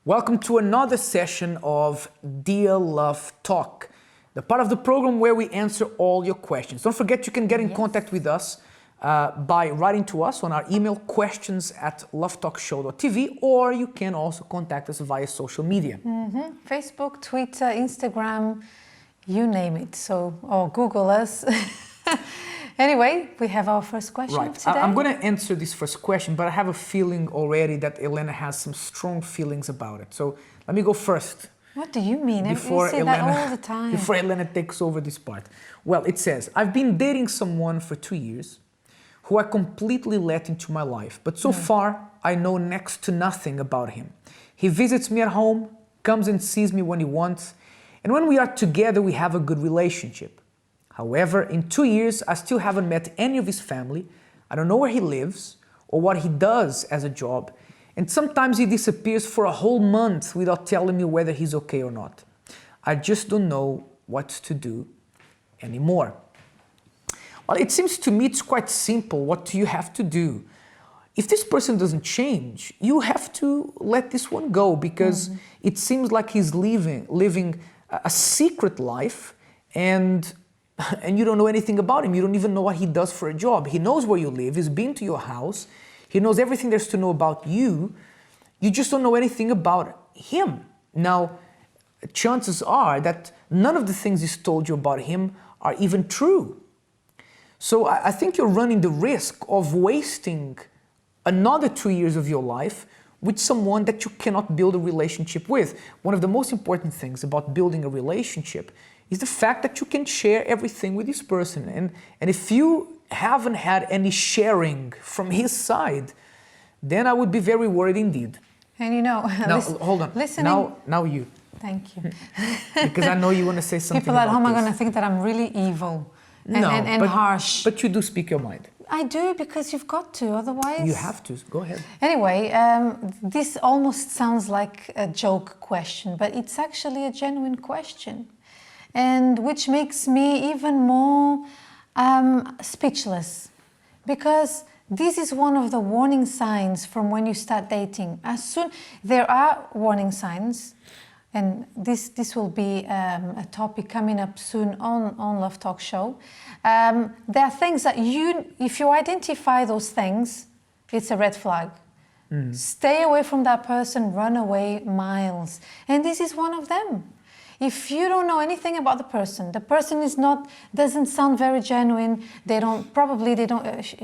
Welcome to another session of Dear Love Talk, the part of the program where we answer all your questions. Don't forget you can get in contact with us by writing to us on our email questions@lovetalkshow.tv, or you can also contact us via social media. Facebook, Twitter, Instagram, you name it. Or Google us. Anyway, we have our first question of today. I'm going to answer this first question, but I have a feeling already that Elena has some strong feelings about it. So let me go first. What do you mean? You say that all the time. Before Elena takes over this part. Well, it says, I've been dating someone for 2 years who I completely let into my life, but so far I know next to nothing about him. He visits me at home, comes and sees me when he wants, and when we are together we have a good relationship. However, in 2 years, I still haven't met any of his family. I don't know where he lives or what he does as a job. And sometimes he disappears for a whole month without telling me whether he's okay or not. I just don't know what to do anymore. Well, it seems to me it's quite simple. What do you have to do? If this person doesn't change, you have to let this one go, because it seems like he's living a secret life, and you don't know anything about him. You don't even know what he does for a job. He knows where you live. He's been to your house. He knows everything there's to know about you. You just don't know anything about him. Now, chances are that none of the things he's told you about him are even true. So I think you're running the risk of wasting another 2 years of your life with someone that you cannot build a relationship with. One of the most important things about building a relationship is the fact that you can share everything with this person. And if you haven't had any sharing from his side, then I would be very worried indeed. And you know, now, hold on. Now you. Thank you. Because I know you want to say something. People at home this. are going to think that I'm really evil and harsh. But you do speak your mind. I do, because you've got to, otherwise... You have to. Go ahead. Anyway, this almost sounds like a joke question, but it's actually a genuine question, and which makes me even more speechless, because this is one of the warning signs from when you start dating. As soon there are warning signs, and this will be a topic coming up soon on Love Talk Show. There are things that if you identify those things, it's a red flag. Stay away from that person, run away miles. And this is one of them. If you don't know anything about the person doesn't sound very genuine,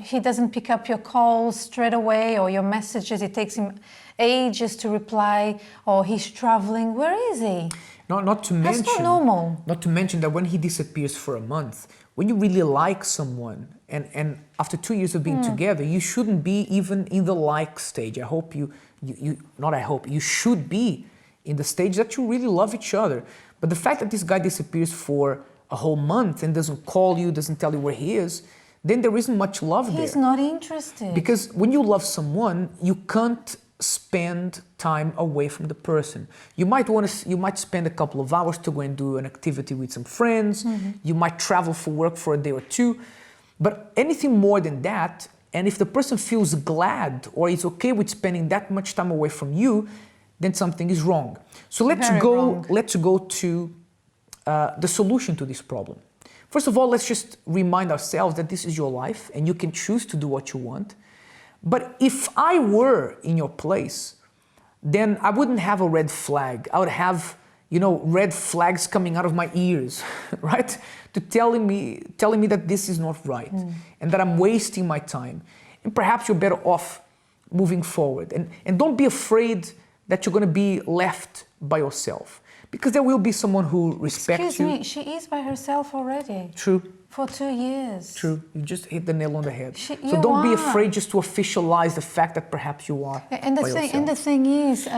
he doesn't pick up your calls straight away or your messages, it takes him ages to reply, or he's traveling, where is he? Not to mention, that's not normal. Not to mention that when he disappears for a month, when you really like someone, and after 2 years of being together, you shouldn't be even in the like stage. You should be in the stage that you really love each other. But the fact that this guy disappears for a whole month and doesn't call you, doesn't tell you where he is, then there isn't much love there. He's not interested. Because when you love someone, you can't spend time away from the person. You might spend a couple of hours to go and do an activity with some friends. You might travel for work for a day or two. But anything more than that, and if the person feels glad or is okay with spending that much time away from you, then something is wrong. So let's go to the solution to this problem. First of all, let's just remind ourselves that this is your life and you can choose to do what you want. But if I were in your place, then I wouldn't have a red flag. I would have, red flags coming out of my ears, right? Telling me that this is not right and that I'm wasting my time. And perhaps you're better off moving forward. And don't be afraid that you're going to be left by yourself, because there will be someone who respects you. Excuse me, she is by herself already. True. For 2 years. True. You just hit the nail on the head. So don't be afraid just to officialize the fact that perhaps you are and the thing is,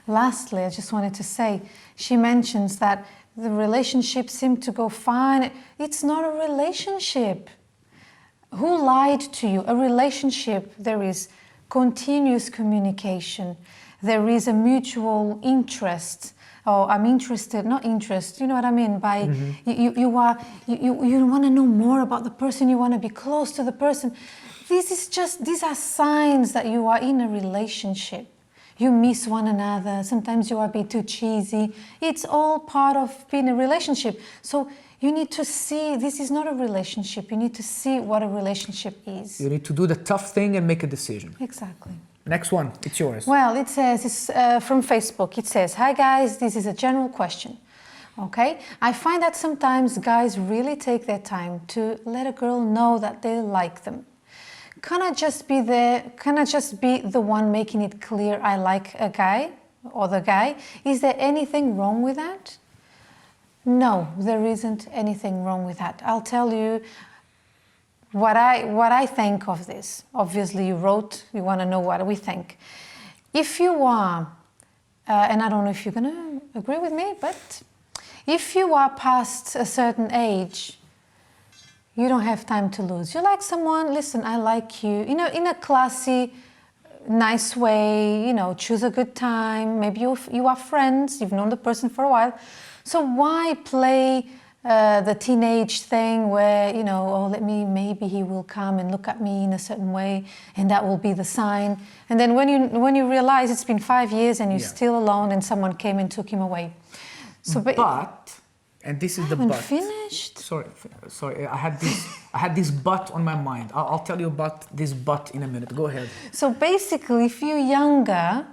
lastly, I just wanted to say, she mentions that the relationship seemed to go fine. It's not a relationship. Who lied to you? A relationship, there is continuous communication. There is a mutual interest. Oh, I'm interested, not interest, you know what I mean? By you want to know more about the person, you want to be close to the person. These are signs that you are in a relationship. you miss one another, sometimes you are a bit too cheesy. It's all part of being a relationship. So you need to see, this is not a relationship. You need to see what a relationship is. You need to do the tough thing and make a decision. Exactly. Next one, it's yours. Well, it says, it's from Facebook. It says, hi guys, this is a general question. Okay, I find that sometimes guys really take their time to let a girl know that they like them. Can I just be the one making it clear I like a guy or the guy? Is there anything wrong with that? No, there isn't anything wrong with that. I'll tell you what I think of this. Obviously, you wrote, you want to know what we think. If you are, and I don't know if you're going to agree with me, but if you are past a certain age, you don't have time to lose. You like someone, listen, I like you, in a classy, nice way, choose a good time. Maybe you are friends, you've known the person for a while. So why play the teenage thing where, maybe he will come and look at me in a certain way and that will be the sign. And then when you realize it's been 5 years and you're still alone and someone came and took him away. So, but, and this is I the haven't but. Finished. Sorry. I had this but on my mind. I'll tell you about this but in a minute. Go ahead. So basically, if you're younger,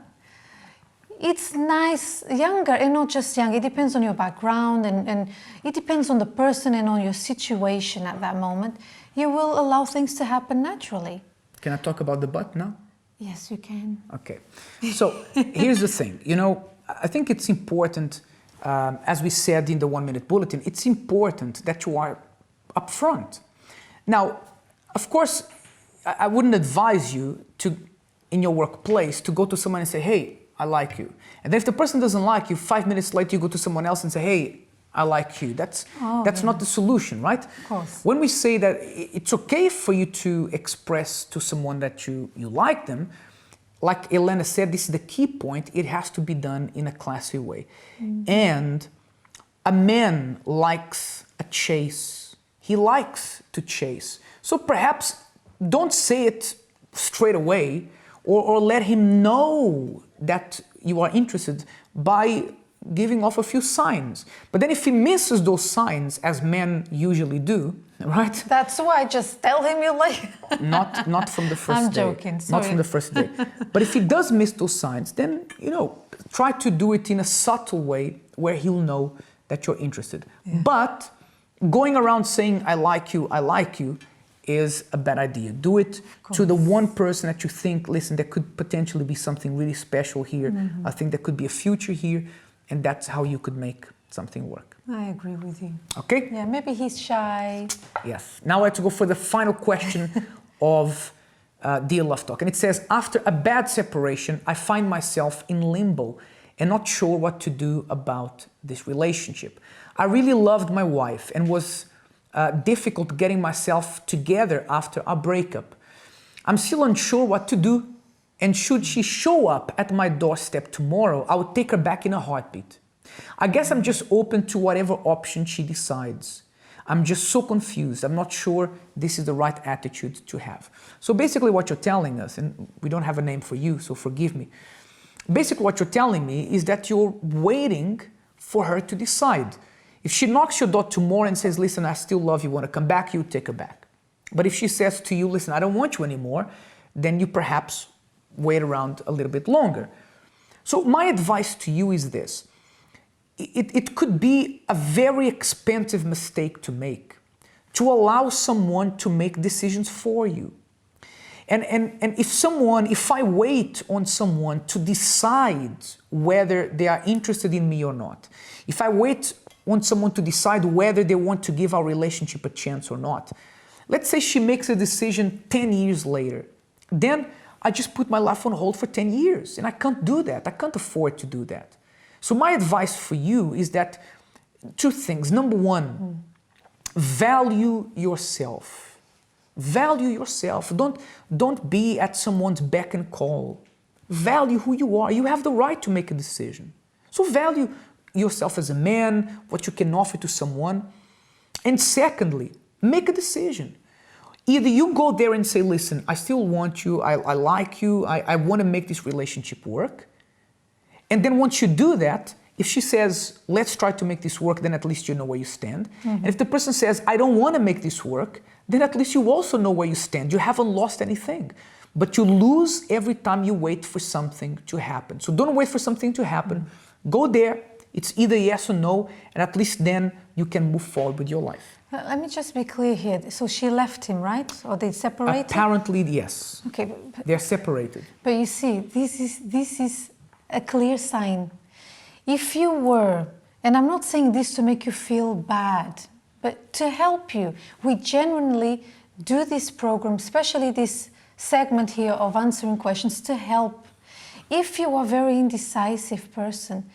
it's nice, younger and not just young. It depends on your background and it depends on the person and on your situation at that moment. You will allow things to happen naturally. Can I talk about the but now? Yes, you can. Okay. So here's the thing. I think it's important. As we said in the 1 minute bulletin, it's important that you are upfront. Now, of course, I wouldn't advise you to, in your workplace, to go to someone and say, hey, I like you. And then if the person doesn't like you, 5 minutes later you go to someone else and say, hey, I like you. That's not the solution, right? Of course. When we say that it's okay for you to express to someone that you like them, like Elena said, this is the key point, it has to be done in a classy way. Mm-hmm. And a man likes a chase. He likes to chase. So perhaps don't say it straight away or let him know that you are interested by giving off a few signs. But then if he misses those signs, as men usually do, right? That's why just tell him you like. Not from the first day. I'm joking, sorry. Not from the first day. But if he does miss those signs, then, try to do it in a subtle way where he'll know that you're interested. Yeah. But going around saying, I like you, is a bad idea. Do it to the one person that you think, listen, there could potentially be something really special here. Mm-hmm. I think there could be a future here. And that's how you could make something work. I agree with you. Okay? Yeah, maybe he's shy. Yes. Now I have to go for the final question of Dear Love Talk. And it says, after a bad separation, I find myself in limbo and not sure what to do about this relationship. I really loved my wife and was difficult getting myself together after our breakup. I'm still unsure what to do. And should she show up at my doorstep tomorrow, I would take her back in a heartbeat. I guess I'm just open to whatever option she decides. I'm just so confused. I'm not sure this is the right attitude to have. So basically what you're telling us, and we don't have a name for you, so forgive me. Basically what you're telling me is that you're waiting for her to decide. If she knocks your door tomorrow and says, listen, I still love you, want to come back, you take her back. But if she says to you, listen, I don't want you anymore, then you perhaps wait around a little bit longer. So my advice to you is this. It could be a very expensive mistake to make, to allow someone to make decisions for you. And if I wait on someone to decide whether they are interested in me or not, if I wait on someone to decide whether they want to give our relationship a chance or not, let's say she makes a decision 10 years later, then I just put my life on hold for 10 years and I can't do that. I can't afford to do that. So my advice for you is that two things. Number one, value yourself. Value yourself. Don't be at someone's beck and call. Value who you are. You have the right to make a decision. So value yourself as a man, what you can offer to someone. And secondly, make a decision. Either you go there and say, listen, I still want you, I like you, I want to make this relationship work, And then once you do that, if she says, let's try to make this work, then at least you know where you stand. And if the person says, I don't want to make this work, then at least you also know where you stand. You haven't lost anything. But you lose every time you wait for something to happen. So don't wait for something to happen. Go there. It's either yes or no, and at least then you can move forward with your life. Let me just be clear here. So she left him, right? Or they separated? Apparently, yes. Okay. They're separated. But you see, this is a clear sign. If you were, and I'm not saying this to make you feel bad, but to help you, we genuinely do this program, especially this segment here of answering questions, to help. If you are a very indecisive person,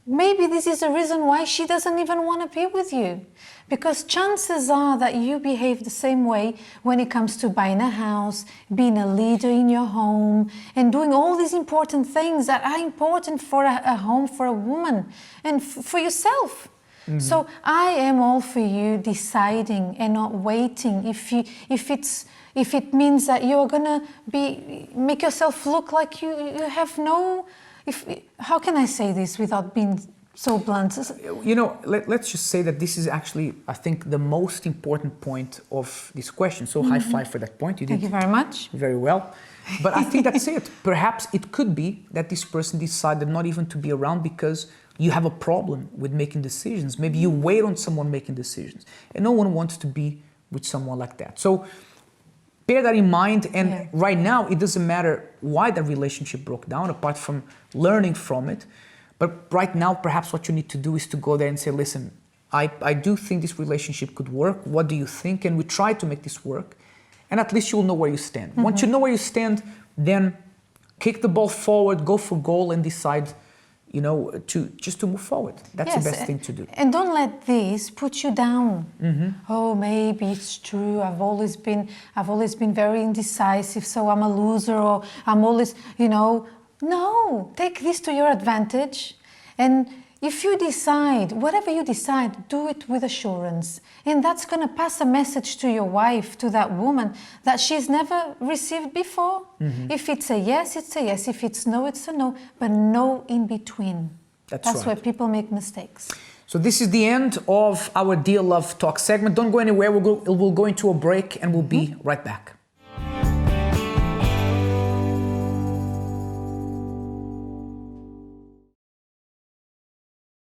maybe this is the reason why she doesn't even want to be with you. Because chances are that you behave the same way when it comes to buying a house, being a leader in your home, and doing all these important things that are important for a home, for a woman, and for yourself. So I am all for you deciding and not waiting. If it means that you're gonna make yourself look like you have no. How can I say this without being so blunt? You know, let's just say that this is actually, I think, the most important point of this question. So high five for that point. You did. Thank you very much. Very well. But I think that's it. Perhaps it could be that this person decided not even to be around because you have a problem with making decisions. Maybe you wait on someone making decisions. And no one wants to be with someone like that. So bear that in mind, and right now it doesn't matter why the relationship broke down, apart from learning from it. But right now, perhaps what you need to do is to go there and say, listen, I do think this relationship could work. What do you think? And we try to make this work. And at least you'll know where you stand. Once you know where you stand, then kick the ball forward, go for goal, and decide, you know, to move forward. That's the best thing to do. And don't let this put you down. Oh, maybe it's true. I've always been very indecisive, so I'm a loser, or I'm always, you know. No, take this to your advantage. And if you decide, whatever you decide, do it with assurance. And that's going to pass a message to your wife, to that woman, that she's never received before. If it's a yes, it's a yes. If it's no, it's a no. But no in between. That's right. where people make mistakes. So this is the end of our Dear Love Talk segment. Don't go anywhere. We'll go into a break and we'll be right back.